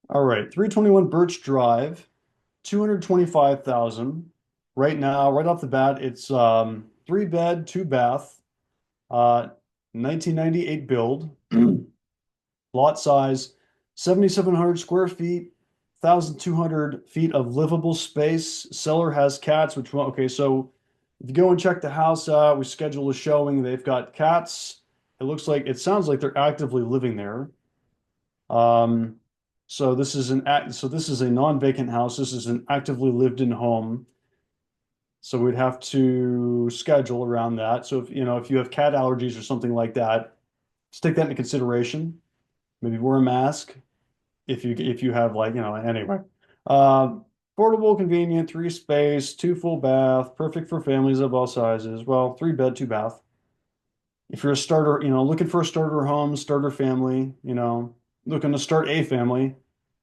All right, 321 Birch Drive, 225,000. Right now, right off the bat, it's three bed, two bath, uh 1998 build. Lot size 7,700 square feet, 1,200 feet of livable space. Seller has cats, which one? Okay, so if you go and check the house out, we schedule a showing. They've got cats. It sounds like they're actively living there. Um, so this is a non-vacant house. This is an actively lived-in home. So we'd have to schedule around that. So if you have cat allergies or something like that, just take that into consideration. Maybe wear a mask if you have anyway. Uh, Portable, convenient, three space, two full bath, perfect for families of all sizes. Well, three bed, two bath. If you're a starter, looking for a starter home, starter family, looking to start a family,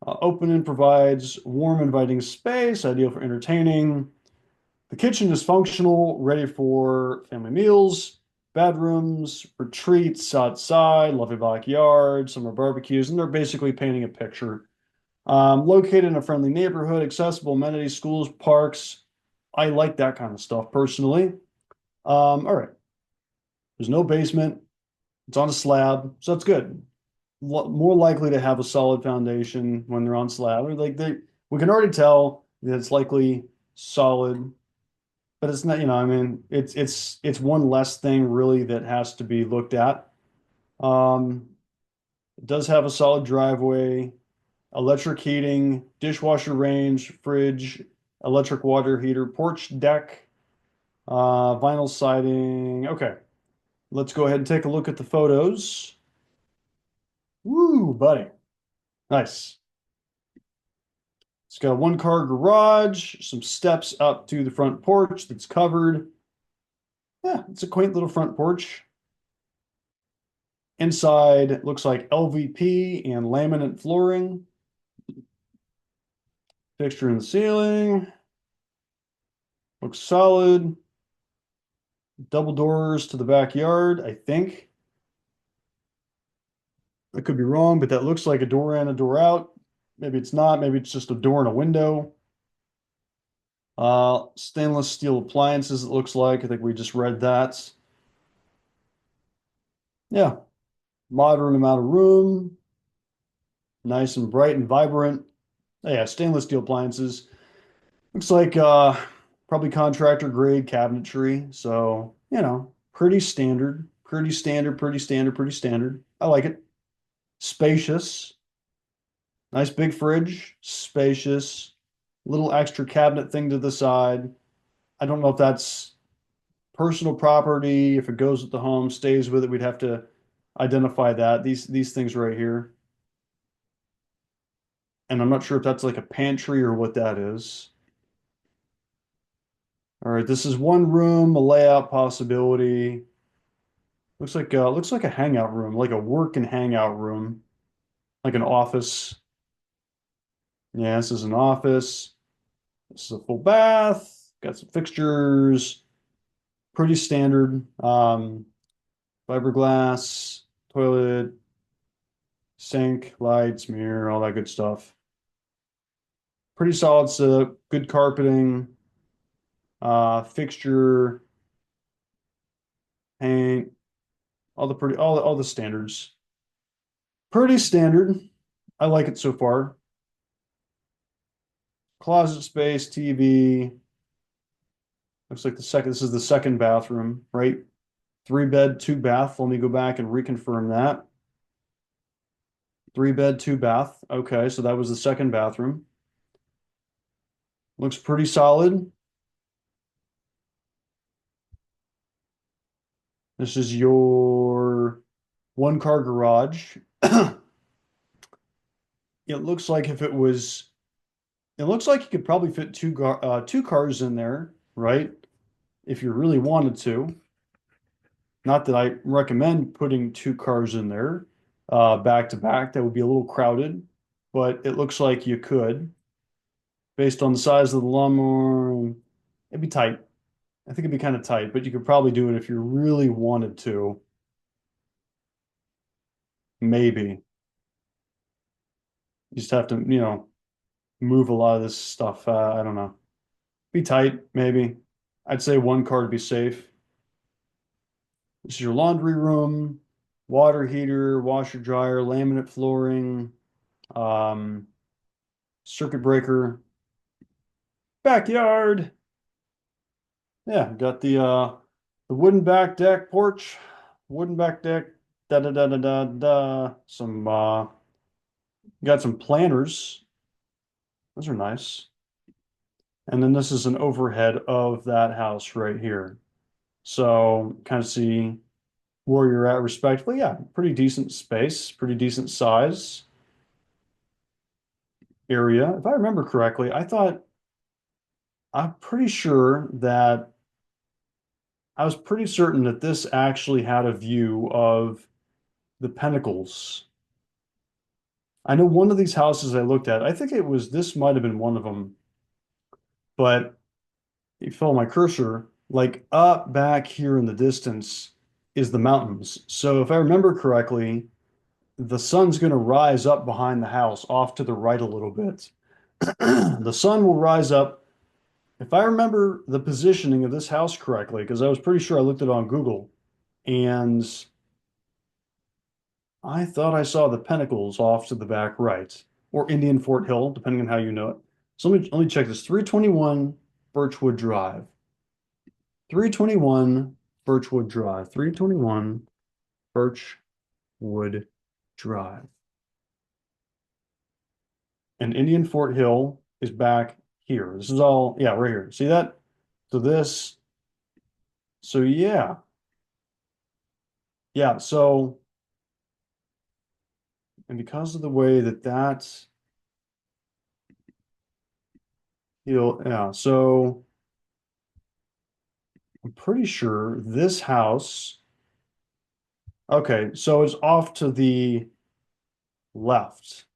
open and provides warm, inviting space, ideal for entertaining. The kitchen is functional, ready for family meals, bedrooms, retreats outside, lovely backyard, summer barbecues, and they're basically painting a picture. Located in a friendly neighborhood, accessible amenities, schools, parks. I like that kind of stuff personally. All right. There's no basement. It's on a slab, so that's good. More likely to have a solid foundation when they're on slab. We can already tell that it's likely solid, but it's not, I mean, it's one less thing really that has to be looked at. Um, it does have a solid driveway, electric heating, dishwasher range, fridge, electric water heater, porch deck, vinyl siding. Okay, let's go ahead and take a look at the photos. Woo, buddy. Nice. It's got a one-car garage, some steps up to the front porch that's covered. Yeah, it's a quaint little front porch. Inside looks like LVP and laminate flooring. Fixture in the ceiling. Looks solid. Double doors to the backyard, I think. I could be wrong, but that looks like a door in, a door out. Maybe it's not. Maybe it's just a door and a window. Stainless steel appliances, it looks like. I think we just read that. Yeah, modern amount of room. Nice and bright and vibrant. Oh, yeah, stainless steel appliances. Looks like probably contractor grade cabinetry. So, pretty standard, pretty standard, pretty standard, pretty standard. I like it. Spacious. Nice big fridge, spacious, little extra cabinet thing to the side. I don't know if that's personal property, if it goes with the home, stays with it. We'd have to identify that. These things right here. And I'm not sure if that's like a pantry or what that is. All right, this is one room, a layout possibility. Looks like a hangout room, like a work and hangout room, like an office. Yeah, this is an office. This is a full bath, got some fixtures, pretty standard. Fiberglass, toilet, sink, lights, mirror, all that good stuff. Pretty solid setup, good carpeting, fixture, paint, all the standards. Pretty standard. I like it so far. Closet space, TV. Looks like this is the second bathroom, right? Three bed, two bath. Let me go back and reconfirm that. Three bed, two bath. Okay, so that was the second bathroom. Looks pretty solid. This is your one car garage. It looks like it looks like you could probably fit two cars in there, right? If you really wanted to. Not that I recommend putting two cars in there back to back. That would be a little crowded, but it looks like you could, based on the size of the lawnmower. It'd be tight. I think it'd be kind of tight, but you could probably do it if you really wanted to. Maybe. You just have to, move a lot of this stuff. I don't know. Be tight, maybe. I'd say one car to be safe. This is your laundry room, water heater, washer dryer, laminate flooring, um, circuit breaker, backyard. Yeah, got the wooden back deck porch, wooden back deck, da da da da da da. Some got some planters. Those are nice. And then this is an overhead of that house right here. So kind of see where you're at respectively. Yeah, pretty decent space, pretty decent size area. If I remember correctly, I'm pretty sure that I was pretty certain that this actually had a view of the Pinnacles. I know one of these houses I looked at, I think this might have been one of them, but you follow my cursor, like up back here in the distance is the mountains. So if I remember correctly, the sun's going to rise up behind the house off to the right a little bit. The sun will rise up. If I remember the positioning of this house correctly, because I was pretty sure I looked it on Google, and I thought I saw the Pinnacles off to the back right, or Indian Fort Hill, depending on how you know it. So let me check this. 321 Birchwood Drive. 321 Birchwood Drive. 321 Birchwood Drive. And Indian Fort Hill is back here. This is all, yeah, right here. See that? So this, so yeah. Yeah, so, and because of the way that hill, yeah, so I'm pretty sure this house, okay, so it's off to the left.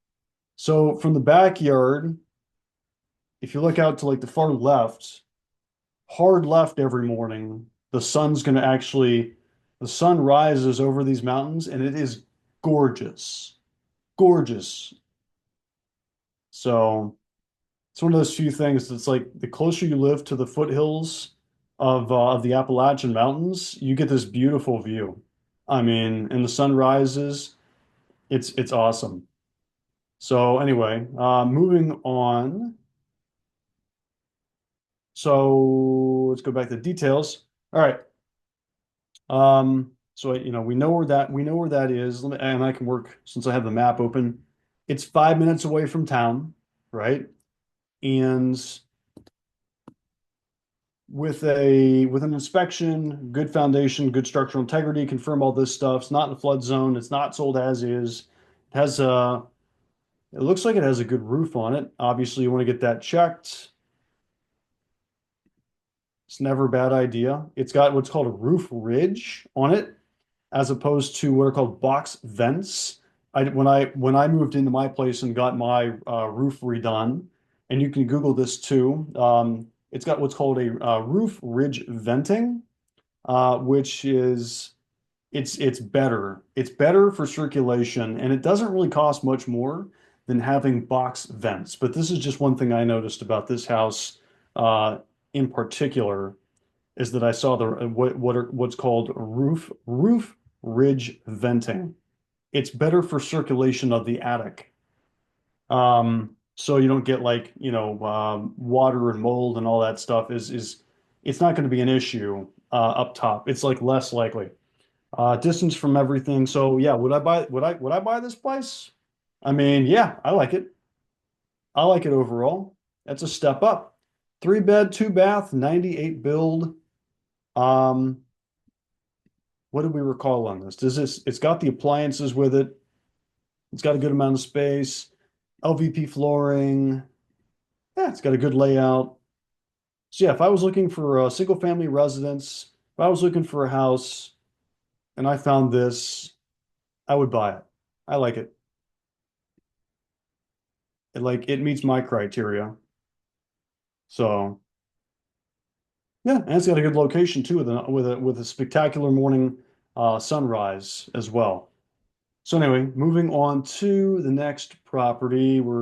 So from the backyard, if you look out to like the far left, hard left every morning, the sun rises over these mountains and it is gorgeous. Gorgeous. So it's one of those few things that's like the closer you live to the foothills of the Appalachian Mountains, you get this beautiful view. I mean, and the sun rises, it's awesome. So anyway, moving on. So let's go back to the details. All right. So we know where that is, and I can work since I have the map open. It's 5 minutes away from town, right? And with an inspection, good foundation, good structural integrity, confirm all this stuff. It's not in a flood zone. It's not sold as is. It has it looks like it has a good roof on it. Obviously, you want to get that checked. It's never a bad idea. It's got what's called a roof ridge on it, as opposed to what are called box vents. When I moved into my place and got my roof redone, and you can Google this too. It's got what's called a roof ridge venting, which is it's better. It's better for circulation, and it doesn't really cost much more than having box vents. But this is just one thing I noticed about this house in particular is that I saw what's called roof ridge venting. It's better for circulation of the attic. So you don't get like, water and mold and all that stuff is it's not going to be an issue up top. It's like less likely. Distance from everything. So yeah, would I buy this place? I mean, yeah, I like it. I like it overall. That's a step up. 3 bed, 2 bath, 98 build. Um, what did we recall on this? It's got the appliances with it. It's got a good amount of space. LVP flooring. Yeah, it's got a good layout. So yeah, if I was looking for a single family residence, if I was looking for a house and I found this, I would buy it. I like it. It meets my criteria. So yeah, and it's got a good location too with a spectacular morning sunrise as well. So anyway, moving on to the next property, we're